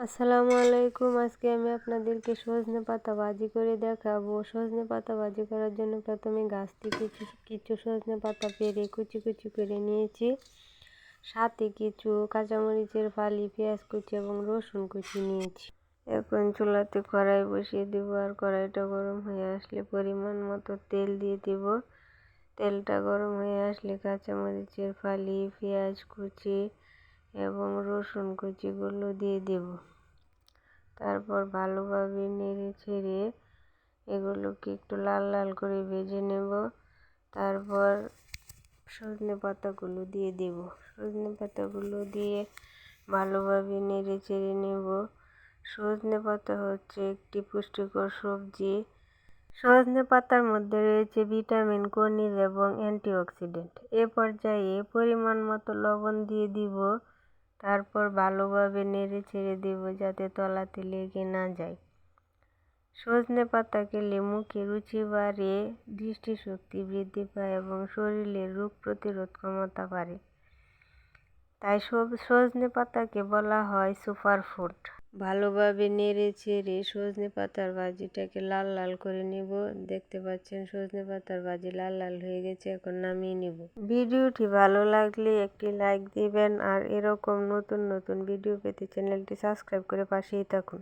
আসসালামু আলাইকুম। আজকে আমি আপনাদেরকে সজনে পাতা ভাজি করে দেখাবো। সজনে পাতা ভাজি করার জন্য প্রথমে গাছ থেকে কিছু সজনে পাতা পেড়ে কুচি কুচি করে নিয়েছি। সাথে কিছু কাঁচামরিচের ফালি, পেঁয়াজ কুচি এবং রসুন কুচি নিয়েছি। এখন চুলাতে কড়াই বসিয়ে দেব, আর কড়াইটা গরম হয়ে আসলে পরিমাণ মতো তেল দিয়ে দেব। তেলটা গরম হয়ে আসলে কাঁচামরিচের ফালি, পেঁয়াজ কুচি এবং রসুন কুচিগুলো দিয়ে দেব। তারপর ভালোভাবে নেড়ে ছেড়ে এগুলোকে একটু লাল লাল করে ভেজে নেব। তারপর সজনে পাতাগুলো দিয়ে দেব। সজনে পাতাগুলো দিয়ে ভালোভাবে নেড়ে চেড়ে নেব। সজনে পাতা হচ্ছে একটি পুষ্টিকর সবজি। সজনে পাতার মধ্যে রয়েছে ভিটামিন, খনিজ এবং অ্যান্টিঅক্সিডেন্ট। এ পর্যায়ে পরিমাণ মতো লবণ দিয়ে দিব। তারপর ভালোভাবে নেড়ে ছেড়ে দেব যাতে তলাতে লেগে না যায়। সজনে পাতা খেলে মুখে রুচি বাড়ে, দৃষ্টিশক্তি বৃদ্ধি পায় এবং শরীরের রোগ প্রতিরোধ ক্ষমতা বাড়ে। তাই সজনে পাতাকে বলা হয় সুপারফুড। ভালোভাবে নেড়ে ছেড়ে সজনে পাতার ভাজিটাকে লাল লাল করে নেব। দেখতে পাচ্ছেন সজনে পাতার ভাজি লাল লাল হয়ে গেছে, এখন নামিয়ে নেব। ভিডিওটি ভালো লাগলে একটি লাইক দিবেন, আর এরকম নতুন নতুন ভিডিও পেতে চ্যানেলটি সাবস্ক্রাইব করে পাশেই থাকুন।